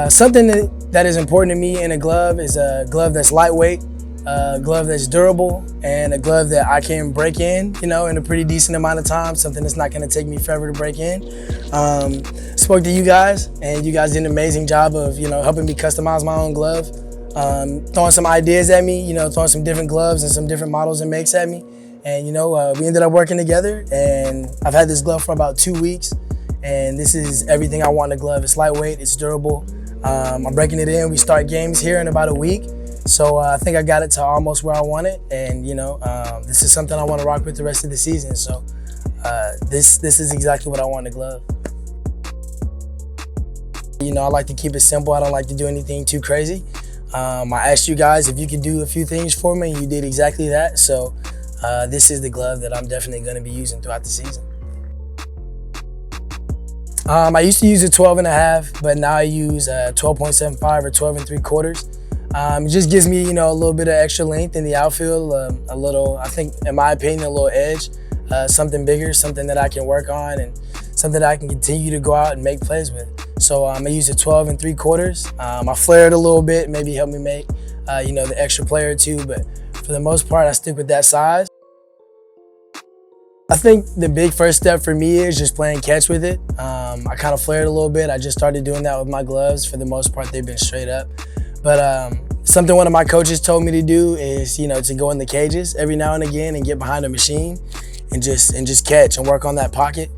Something that is important to me in a glove is a glove that's lightweight, a glove that's durable, and a glove that I can break in, in a pretty decent amount of time, something that's not gonna take me forever to break in. Spoke to you guys, and you guys did an amazing job of, helping me customize my own glove, throwing some ideas at me, throwing some different gloves and some different models and makes at me. And, we ended up working together, and I've had this glove for about 2 weeks. And this is everything I want in a glove. It's lightweight, it's durable. I'm breaking it in. We start games here in about a week. So I think I got it to almost where I want it. And this is something I want to rock with the rest of the season. So this is exactly what I want in a glove. I like to keep it simple. I don't like to do anything too crazy. I asked you guys if you could do a few things for me, and you did exactly that. So this is the glove that I'm definitely going to be using throughout the season. I used to use a 12.5, but now I use 12.75 or 12 3/4. It just gives me, a little bit of extra length in the outfield, a little, I think, in my opinion, a little edge, something bigger, something that I can work on, and something that I can continue to go out and make plays with. So I use a 12 3/4. I flare it a little bit, maybe help me make, the extra play or two, but for the most part, I stick with that size. I think the big first step for me is just playing catch with it. I kind of flared a little bit. I just started doing that with my gloves. For the most part, they've been straight up. But something one of my coaches told me to do is, to go in the cages every now and again and get behind a machine and just catch and work on that pocket.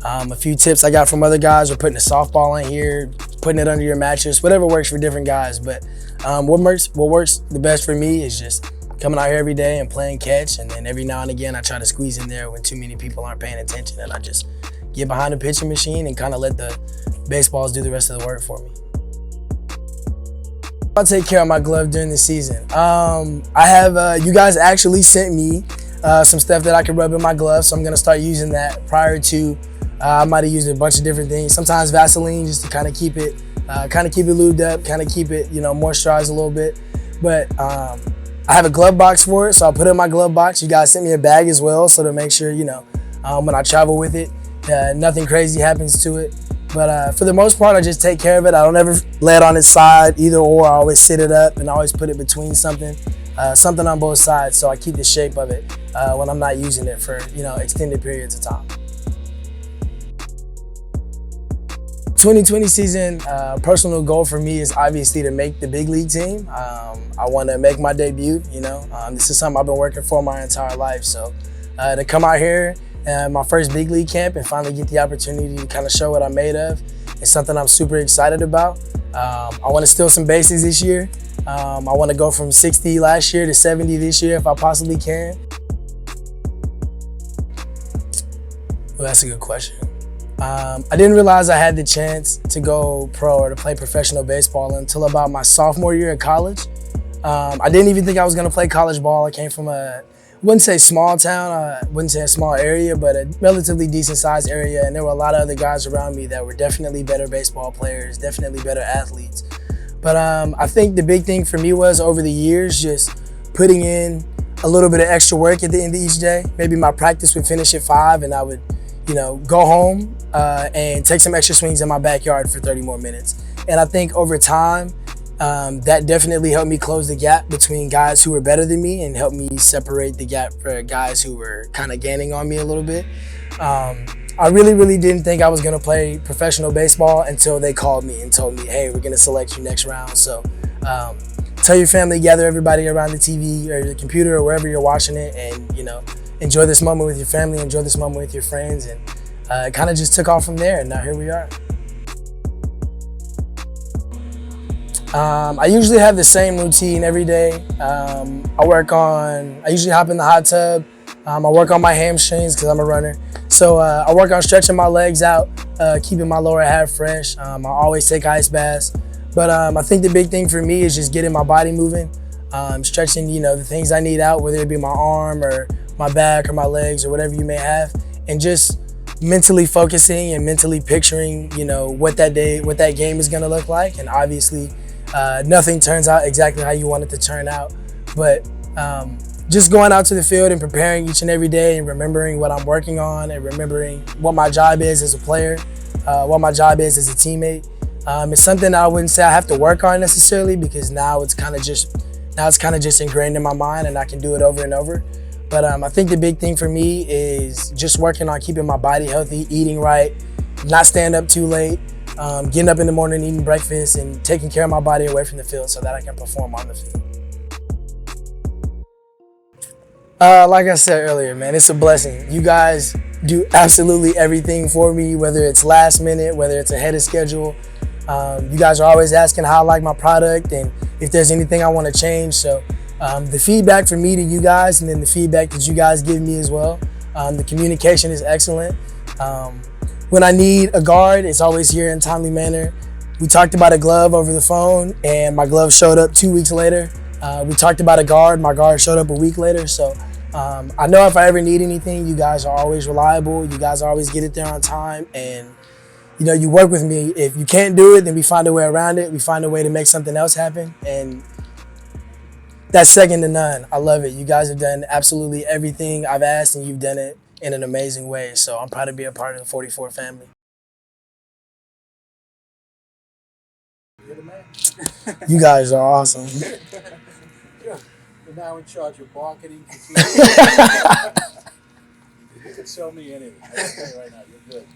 A few tips I got from other guys are putting a softball in here, putting it under your mattress, whatever works for different guys. But what works the best for me is just coming out here every day and playing catch, and then every now and again I try to squeeze in there when too many people aren't paying attention, and I just get behind the pitching machine and kind of let the baseballs do the rest of the work for me. I'll take care of my glove during the season. I have, you guys actually sent me some stuff that I can rub in my glove, so I'm gonna start using that. Prior to, I might have used a bunch of different things, sometimes Vaseline just to kind of keep it lubed up, kind of keep it, moisturized a little bit. But I have a glove box for it, so I'll put it in my glove box. You guys sent me a bag as well, so to make sure, when I travel with it, nothing crazy happens to it. But for the most part, I just take care of it. I don't ever lay it on its side, either or. I always sit it up and I always put it between something on both sides, so I keep the shape of it when I'm not using it for, extended periods of time. 2020 season, personal goal for me is obviously to make the big league team. I want to make my debut, This is something I've been working for my entire life. So to come out here, my first big league camp, and finally get the opportunity to kind of show what I'm made of is something I'm super excited about. I want to steal some bases this year. I want to go from 60 last year to 70 this year if I possibly can. Well, that's a good question. I didn't realize I had the chance to go pro or to play professional baseball until about my sophomore year of college. I didn't even think I was going to play college ball. I came from I wouldn't say small town, I wouldn't say a small area, but a relatively decent sized area. And there were a lot of other guys around me that were definitely better baseball players, definitely better athletes. But I think the big thing for me was over the years, just putting in a little bit of extra work at the end of each day. Maybe my practice would finish at 5 and I would go home and take some extra swings in my backyard for 30 more minutes. And I think over time, that definitely helped me close the gap between guys who were better than me and helped me separate the gap for guys who were kind of gaining on me a little bit. I really didn't think I was gonna play professional baseball until they called me and told me, hey, we're gonna select you next round. So tell your family, gather everybody around the TV or the computer or wherever you're watching it, and enjoy this moment with your family, enjoy this moment with your friends. And it kind of just took off from there, and now here we are. I usually have the same routine every day. I usually hop in the hot tub. I work on my hamstrings because I'm a runner. So I work on stretching my legs out, keeping my lower half fresh. I always take ice baths. But I think the big thing for me is just getting my body moving, stretching, the things I need out, whether it be my arm or my back or my legs or whatever you may have, and just mentally focusing and mentally picturing, what that game is gonna look like. And obviously, nothing turns out exactly how you want it to turn out, but just going out to the field and preparing each and every day and remembering what I'm working on and remembering what my job is as a player, what my job is as a teammate, It's something I wouldn't say I have to work on necessarily, because now it's kind of just ingrained in my mind, and I can do it over and over. But I think the big thing for me is just working on keeping my body healthy, eating right, not staying up too late, getting up in the morning, eating breakfast, and taking care of my body away from the field so that I can perform on the field. Like I said earlier, man, it's a blessing. You guys do absolutely everything for me, whether it's last minute, whether it's ahead of schedule. You guys are always asking how I like my product and if there's anything I want to change. So the feedback from me to you guys, and then the feedback that you guys give me as well, the communication is excellent. When I need a guard, it's always here in a timely manner. We talked about a glove over the phone, and my glove showed up 2 weeks later. We talked about a guard, my guard showed up a week later. So I know if I ever need anything, you guys are always reliable. You guys always get it there on time, and you work with me. If you can't do it, then we find a way around it. We find a way to make something else happen, and that's second to none. I love it. You guys have done absolutely everything I've asked, and you've done it in an amazing way. So I'm proud to be a part of the 44 family. You're the man. You guys are awesome. You're now in charge of marketing. You can sell me anything. I'll tell you right now, you're good.